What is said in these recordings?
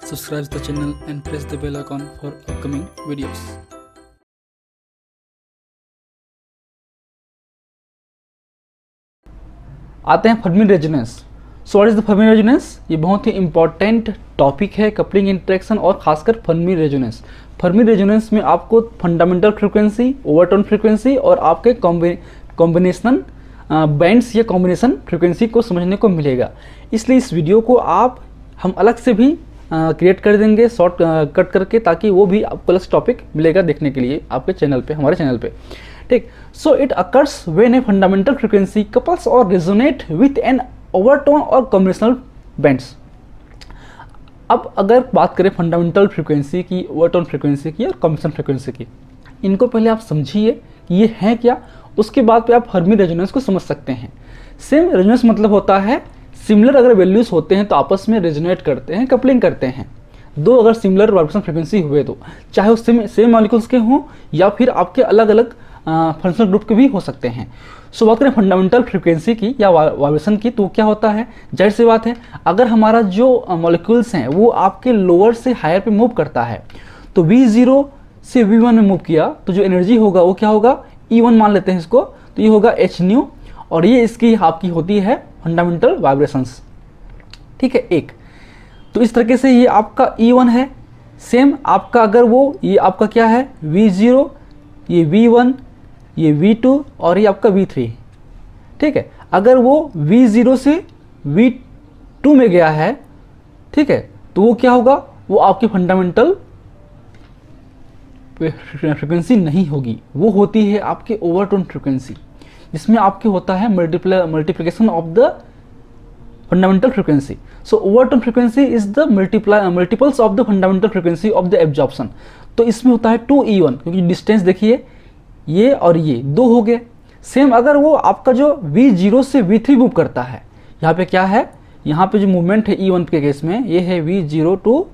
Subscribe the channel and press the bell icon for upcoming videos. आते हैं Fermi resonance. So what is the Fermi resonance? ये बहुत ही important topic है coupling interaction और खासकर Fermi resonance. Fermi resonance में आपको फंडामेंटल फ्रीक्वेंसी, ओवरटोन फ्रीक्वेंसी और आपके कॉम्बिनेशनल बैंड्स या कॉम्बिनेशन फ्रीक्वेंसी को समझने को मिलेगा। इसलिए इस वीडियो को हम अलग से भी क्रिएट कर देंगे शॉर्ट कट करके, ताकि वो भी आपको अलग टॉपिक मिलेगा देखने के लिए आपके चैनल पे, हमारे चैनल पे। ठीक। सो it occurs when a fundamental frequency couples or resonate with an overtone और कॉम्बिनेशनल बैंड्स। अब अगर बात करें फंडामेंटल फ्रीक्वेंसी की, ओवरटोन फ्रीक्वेंसी की और कॉम्बिनेशन फ्रीक्वेंसी की, इनको पहले आप समझिए कि ये हैं क्या, उसके बाद पे आप फर्मी रेजोनेंस को समझ सकते हैं। सेम रेजोनेंस मतलब होता है सिमिलर अगर वैल्यूज होते हैं तो आपस में रेजोनेट करते हैं, कपलिंग करते हैं। दो अगर सिमिलर वाइब्रेशन फ्रीक्वेंसी हुए तो चाहे वो सेम मॉलिक्यूल्स के हों या फिर आपके अलग अलग फंक्शनल ग्रुप के भी हो सकते हैं। सो बात करें फंडामेंटल फ्रीक्वेंसी की या वाइब्रेशन की, तो क्या होता है, जाहिर सी बात है, अगर हमारा जो मॉलिक्यूल्स हैं वो आपके लोअर से हायर पे मूव करता है, तो V0 से V1 में मूव किया तो जो एनर्जी होगा वो क्या होगा, E1 मान लेते हैं इसको, तो ये होगा hν, और ये इसकी आपकी होती है फंडामेंटल वाइब्रेशंस। ठीक है, एक तो इस तरीके से ये आपका E1 है। सेम आपका अगर ये आपका क्या है, V0, ये V1, ये V2 और ये आपका V3। ठीक है, अगर वो V0 से V2 में गया है, ठीक है, तो वो क्या होगा, वो आपकी फंडामेंटल फ्रीक्वेंसी नहीं होगी, वो होती है आपके ओवरटोन फ्रीक्वेंसी, जिसमें आपके होता है multiplication of the fundamental frequency. So overtone frequency is the multiples of the fundamental frequency of the absorption. तो इसमें होता है 2E1, क्योंकि डिस्टेंस देखिए ये और ये दो हो गए। सेम अगर वो आपका जो V0 से V3 मूव करता है, यहाँ पे क्या है, यहाँ पे जो मूवमेंट है E1 के केस में ये है V0 टू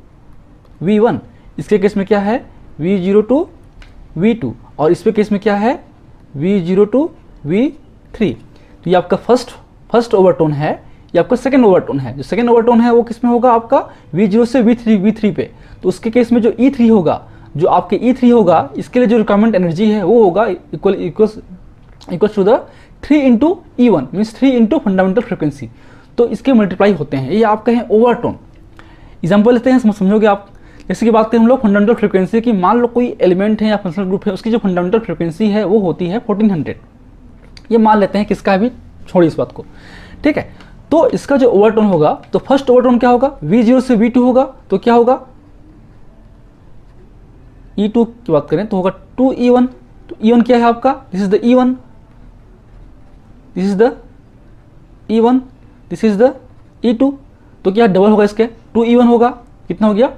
V1, इसके केस में क्या है V0 टू V2, और इस पे केस में क्या है V0 टू V3। तो ये आपका फर्स्ट ओवरटोन है, ये आपका सेकेंड ओवरटोन है। जो सेकेंड ओवरटोन है वो किस में होगा, आपका V0 से V3 पे। तो उसके केस में जो E3 होगा, जो आपके E3 होगा, इसके लिए जो रिक्वायरमेंट एनर्जी है वो होगा equal to the 3 into E1, means 3 into fundamental frequency. तो इसके मल्टीप्लाई होते हैं, ये आपका है ओवरटोन। एग्जाम्पल लेते हैं, समझोगे आप। जैसे कि बात करें हम लोग फंडामेंटल फ्रिक्वेंसी की, मान लो कोई एलिमेंट है या फंक्शनल ग्रुप है, उसकी जो फंडामेंटल फ्रिक्वेंसी है वो होती है 1400। ये मान लेते हैं, किसका भी छोड़िए इस बात को। ठीक है, तो इसका जो ओवरटोन होगा, तो फर्स्ट ओवरटोन क्या होगा, V0 से V2 होगा, तो क्या होगा, E2 की बात करें तो होगा 2E1। तो E1 क्या है आपका, this is the E1, this is the E1, this is the E2। तो क्या डबल होगा इसके, 2E1 होगा, कितना हो गया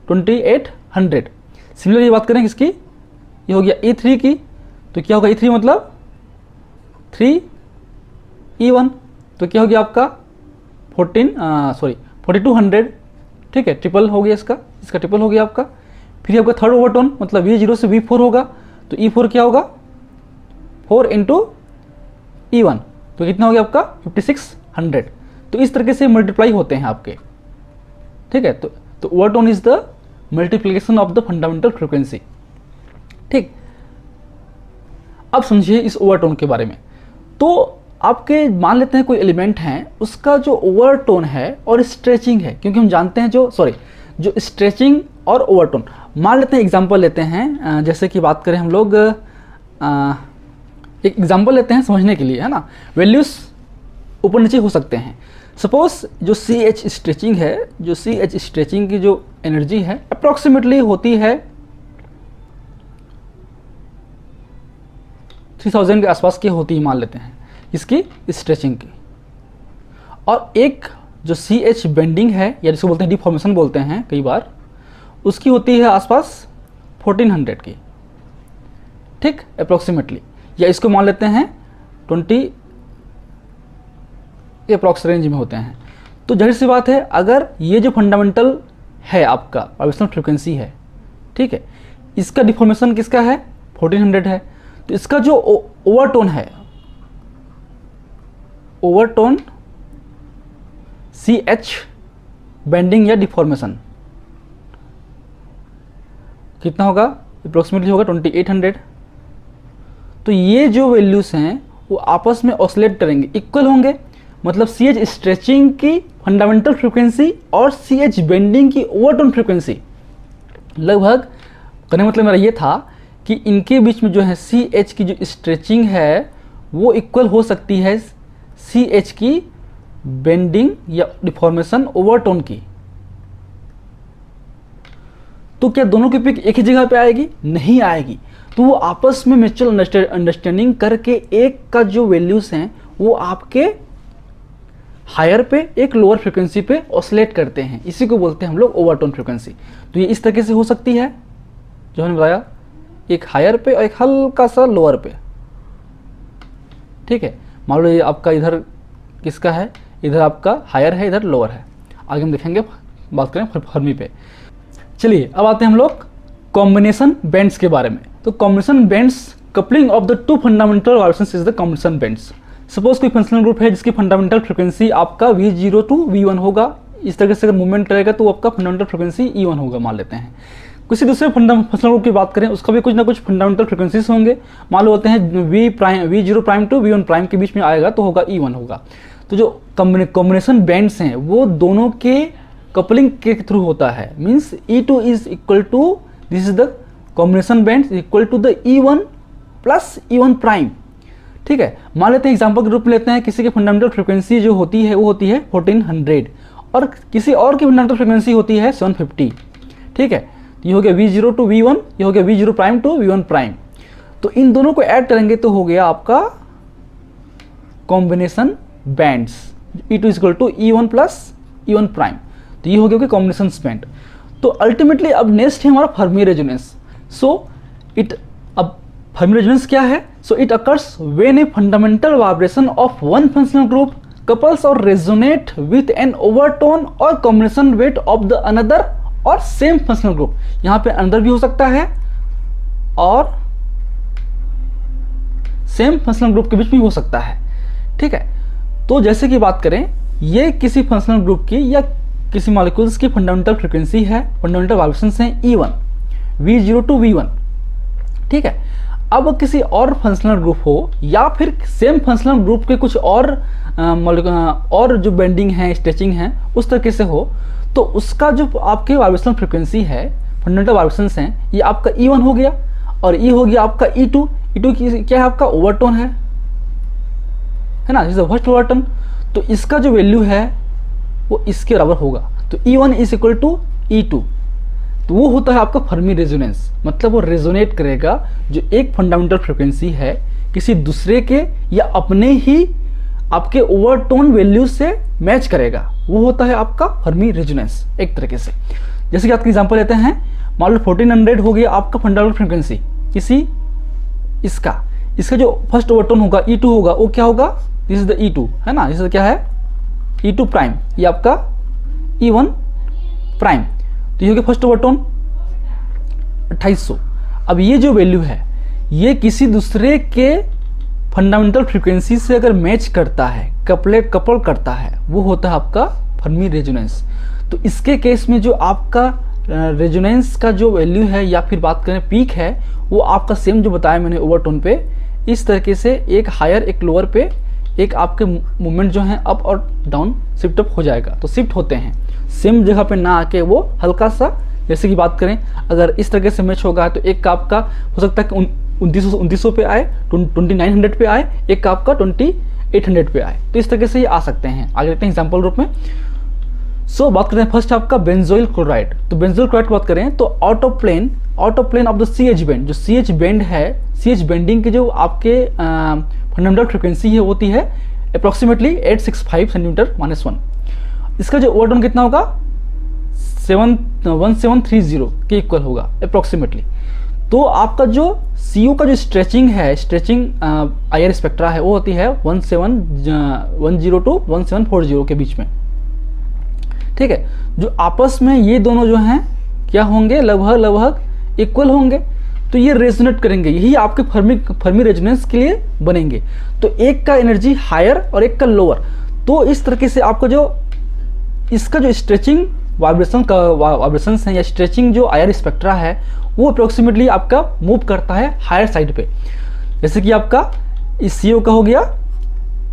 2800। सिमिलरली बात करें किसकी, ये हो गया E3 की, तो क्या होगा E3 मतलब 3E1, तो क्या हो गया आपका 4200। ठीक है, ट्रिपल हो गया इसका ट्रिपल हो गया आपका। फिर आपका थर्ड ओवरटोन मतलब V0 से V4 होगा, तो E4 क्या होगा 4 इंटू E1, तो कितना हो गया आपका 5600। तो इस तरीके से मल्टीप्लाई होते हैं आपके। ठीक है, तो overtone is the multiplication of the fundamental frequency. ठीक, अब समझिए इस ओवरटोन के बारे में। तो आपके मान लेते हैं कोई एलिमेंट है, उसका जो ओवरटोन है और स्ट्रेचिंग है, क्योंकि हम जानते हैं जो स्ट्रेचिंग और ओवरटोन, मान लेते हैं एग्जांपल लेते हैं। जैसे कि बात करें हम लोग, एक एग्जांपल लेते हैं समझने के लिए, है ना। वैल्यूज ऊपर नीचे हो सकते हैं। सपोज जो CH स्ट्रेचिंग है, जो CH स्ट्रेचिंग की जो एनर्जी है अप्रॉक्सीमेटली होती है 3000 के आसपास की होती है, मान लेते हैं इसकी स्ट्रेचिंग की। और एक जो CH बेंडिंग है, या जिसको बोलते हैं डिफॉर्मेशन बोलते हैं कई बार, उसकी होती है आसपास 1400 की। ठीक, अप्रॉक्सीमेटली, या इसको मान लेते हैं 20 अप्रॉक्स रेंज में होते हैं। तो जाहिर सी बात है, अगर ये जो फंडामेंटल है आपका वाइब्रेशनल फ्रीक्वेंसी है, ठीक है, इसका डिफॉर्मेशन किसका है 1400 है, तो इसका जो ओवरटोन है, ओवरटोन CH बेंडिंग या डिफॉर्मेशन, कितना होगा, अप्रोक्सीमेटली होगा 2800। तो ये जो वैल्यूज़ हैं वो आपस में ऑसिलेट करेंगे, इक्वल होंगे, मतलब सी एच स्ट्रेचिंग की फंडामेंटल फ्रिक्वेंसी और सी एच बेंडिंग की ओवरटोन फ्रिक्वेंसी लगभग, कहने मतलब मेरा ये था कि इनके बीच में जो है सी एच की जो स्ट्रेचिंग है वो इक्वल हो सकती है सी एच की बेंडिंग या डिफॉर्मेशन ओवरटोन की। तो क्या दोनों की पिक एक ही जगह पे आएगी? नहीं आएगी। तो वो आपस में म्यूचुअल अंडरस्टैंडिंग करके एक का जो वैल्यूज हैं वो आपके हायर पे एक लोअर फ्रिक्वेंसी पे ऑसिलेट करते हैं, इसी को बोलते हैं हम लोग ओवरटोन फ्रिक्वेंसी। तो ये इस तरीके से हो सकती है जो हमने बताया, एक हायर पे और एक हल्का सा लोअर पे। ठीक है, मान लो ये आपका इधर किसका है, इधर आपका हायर है, इधर लोअर है। आगे हम देखेंगे, बात करें फर्मी पे। चलिए अब आते हैं हम लोग कॉम्बिनेशन बैंड्स के बारे में। तो combination bands, coupling of the two fundamental vibrations is the combination bands. Suppose कोई फंक्शनल ग्रुप है जिसकी फंडामेंटल फ्रिक्वेंसी आपका V0 to V1 होगा, इस तरह से अगर मूवमेंट करेगा तो आपका फंडामेंटल फ्रिक्वेंसी E1 होगा मान लेते हैं। किसी दूसरे फंक्शनल ग्रुप की बात करें, उसका भी कुछ ना कुछ फंडामेंटल फ्रिक्वेंसीज होंगे, मान लो होते हैं V0 prime to V1 prime के बीच में आएगा तो होगा E1 होगा। तो जो कॉम्बिनेशन बैंड्स हैं वो दोनों के कपलिंग के थ्रू होता है, means E2 is equal to, this is the combination band equal to the E1 plus E1 prime. ठीक है, मान लेते हैं एग्जांपल के रूप में लेते हैं, किसी की फंडामेंटल फ्रिक्वेंसी जो होती है वो होती है 1400 और किसी और की फंडामेंटल फ्रिक्वेंसी होती है 750। ठीक है, ये हो गया V0 टू V1, ये हो गया V0 prime to V1 prime. तो इन दोनों को ऐड करेंगे तो हो गया आपका combination bands, E2 equal to E1 plus E1 prime. तो ये हो गया कॉम्बिनेशन बैंड। तो अल्टीमेटली अब नेक्स्ट है हमारा फर्मी रेजोनेंस। सो इट, अब फर्मी रेजोनेंस क्या है? So it occurs when a fundamental vibration of one functional group couples or resonate with an overtone or combination weight of the another or same functional group. यहाँ पे another भी हो सकता है और सेम फंक्शनल ग्रुप के बीच में हो सकता है। ठीक है, तो जैसे कि बात करें, ये किसी फंक्शनल ग्रुप की या किसी मॉलिक्यूल्स की फंडामेंटल फ्रीक्वेंसी है, फंडामेंटल वाइब्रेशंस हैं E1, V0 टू V1। ठीक है, अब किसी और फंक्शनल ग्रुप हो या फिर सेम फंक्शनल ग्रुप के कुछ और जो बेंडिंग है, स्ट्रेचिंग है, उस तरीके से हो, तो उसका जो आपके वाइब्रेशनल फ्रीक्वेंसी है, फंडामेंटल वाइब्रेशंस हैं, ये आपका E1 हो गया और ये हो गया आपका E2। E2 की क्या है? आपका ओवरटोन है ना, this is the first overtone. तो इसका जो वैल्यू है वो इसके बराबर होगा। तो E1 is equal to E2। तो वो होता है आपका फर्मी रेजोनेंस, मतलब वो रेजोनेट करेगा जो एक फंडामेंटल फ्रिक्वेंसी है किसी दूसरे के या अपने ही आपके ओवरटोन वैल्यू से मैच करेगा, वो होता है आपका फर्मी रेजोनेंस एक तरीके से। जैसे कि आपका एग्जांपल लेते हैं, मान लो 1400 हो गया आपका फंडामेंटल फ्रिक्वेंसी किसी इसका जो फर्स्ट ओवरटोन होगा E2 होगा, वो क्या होगा? दिस इज द E2 है ना, दिस क्या है? E2 प्राइम, ये आपका E1 प्राइम। तो ये हो गया फर्स्ट ओवरटोन 2800। अब ये जो वैल्यू है ये किसी दूसरे के फंडामेंटल फ्रीक्वेंसी से अगर मैच करता है, कपल करता है, वो होता है आपका फर्मी रेजोनेंस। तो इसके केस में जो आपका रेजोनेंस का जो वैल्यू है या फिर बात करें पीक है, वो आपका सेम जो बताया मैंने ओवरटोन पे, इस तरीके से एक हायर एक लोअर पे एक आपके मूवमेंट जो है अप और डाउन शिफ्ट अप हो जाएगा। तो शिफ्ट होते हैं सेम जगह पे ना आके, वो हल्का सा, जैसे कि बात करें अगर इस तरीके से मैच होगा तो एक का आपका हो सकता है कि 2900 पे आए, 2900 पे आए, एक का आपका 2800 पे आए। तो इस तरीके से ये आ सकते हैं। आगे देखते हैं एग्जाम्पल रूप में। सो बात करते हैं फर्स्ट आपका बेंजोइल क्लोराइड। तो बेंजोइल क्लोराइड की बात करें तो out of plane of the CH band, जो CH बैंड है, CH बैंडिंग की जो आपके फंडामेंटल फ्रिक्वेंसी है होती है अप्रॉक्सीमेटली 865 सेंटीमीटर -1। इसका जो ओवरटोन कितना होगा? 1730 के इक्वल होगा अप्रॉक्सीमेटली। तो आपका जो CO का जो स्ट्रेचिंग है, IR स्पेक्ट्रा है, वो होती है 1710 टू 1740 के बीच में। ठीक है, जो आपस में ये दोनों जो हैं क्या होंगे? लगभग इक्वल होंगे। तो ये रेजोनेट करेंगे, यही आपके फर्मी रेजोनेंस के लिए बनेंगे। तो एक का एनर्जी हायर और एक का लोअर। तो इस तरीके से आपका जो इसका जो स्ट्रेचिंग वाइब्रेशन है या स्ट्रेचिंग जो आयर स्पेक्ट्रा है वो अप्रोक्सीमेटली आपका मूव करता है हायर साइड पे। जैसे कि आपका इस CO का हो गया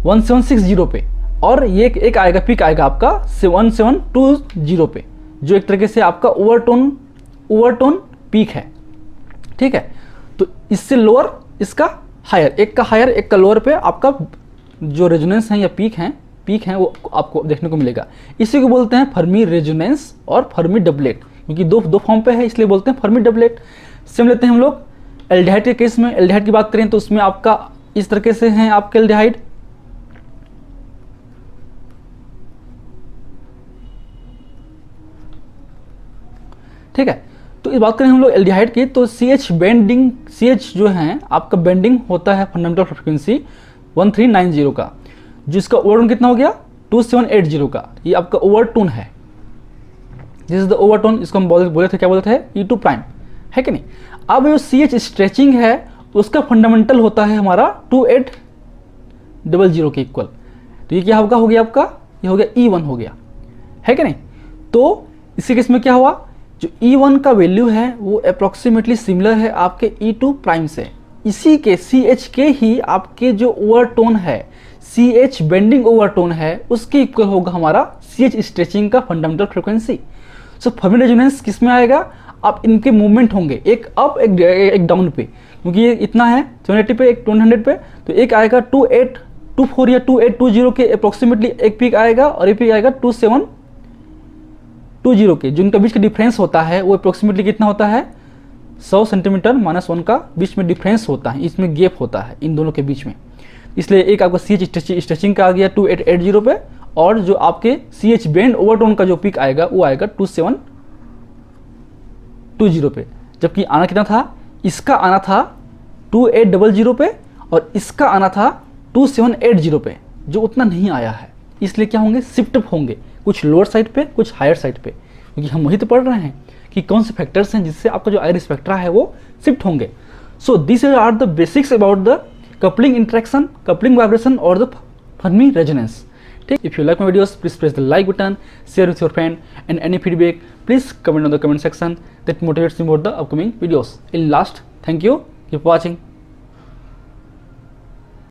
1760 पे, और ये एक आएगा पीक आएगा आपका 1720 पे, जो एक तरीके से आपका ओवरटोन पीक है। ठीक है, तो इससे लोअर इसका हायर, एक का हायर एक का लोअर पे आपका जो रेजोनेंस है या पीक है वो आपको देखने को मिलेगा। इसी को बोलते हैं फर्मी रेजोनेंस और फर्मी डबलेट, क्योंकि दो फॉर्म पे है इसलिए बोलते हैं फर्मी डबलेट। सेम लेते हैं हम लोग एल्डिहाइड के केस में। एल्डिहाइड की बात करें तो उसमें आपका इस तरीके से हैं आपके एल्डिहाइड, ठीक है। तो इस बात करें हम लोग एल्डिहाइड की तो CH बेंडिंग, CH जो है आपका बेंडिंग होता है फंडामेंटल फ्रीक्वेंसी 1390 का, जिसका ओवरटोन कितना हो गया 2780 का, ये आपका ओवरटोन है। दिस इज द ओवरटोन, इसको हम बोले थे क्या बोलते हैं E2 प्राइम, है कि नहीं। अब जो CH स्ट्रेचिंग है उसका फंडामेंटल होता है हमारा 2800 के इक्वल, तो ये क्या होगा, हो गया आपका, ये हो गया E1 हो गया, है कि नहीं। तो इसी केस में क्या हुआ, जो E1 का वैल्यू है वो अप्रोक्सीमेटली सिमिलर है आपके E2 प्राइम से। इसी के CH के ही आपके जो ओवरटोन है, CH बेंडिंग ओवरटोन है, उसके इक्वल होगा हमारा CH स्ट्रेचिंग का फंडामेंटल फ्रीक्वेंसी। सो फर्मी रेजोनेंस किस में आएगा, आप इनके मूवमेंट होंगे एक अप एक डाउन पे, क्योंकि ये इतना है 780 पे एक 200 पे, तो एक आएगा 2824 या 2820 के अप्रोक्सीमेटली एक पीक आएगा, और एक पीक आएगा 2720 के, जिनका बीच का डिफरेंस होता है वो अप्रोक्सीमेटली कितना होता है 100 सेंटीमीटर -1 का बीच में डिफरेंस होता है, इसमें गैप होता है इन दोनों के बीच में। इसलिए एक आपका CH स्ट्रेचिंग का आ गया 2880 पे, और जो आपके CH बेंड ओवरटोन का जो पीक आएगा वो आएगा 2720 पे, जबकि आना कितना था, इसका आना था 2800 पे और इसका आना था 2780 पे, जो उतना नहीं आया है। इसलिए क्या होंगे, शिफ्ट होंगे, कुछ लोअर साइड पे कुछ हायर साइड पे, क्योंकि हम वही तो पढ़ रहे हैं कि कौन से फैक्टर्स हैं जिससे आपका जो आयर स्पेक्ट्रा है वो शिफ्ट होंगे। So this are the basics about the coupling interaction, coupling vibration और द फर्मी रेजोनेंस। ठीक, if you like my videos please press the like button, share with your friend, and any feedback please comment on the comment section, that motivates me for the upcoming videos. In last, thank you, keep watching.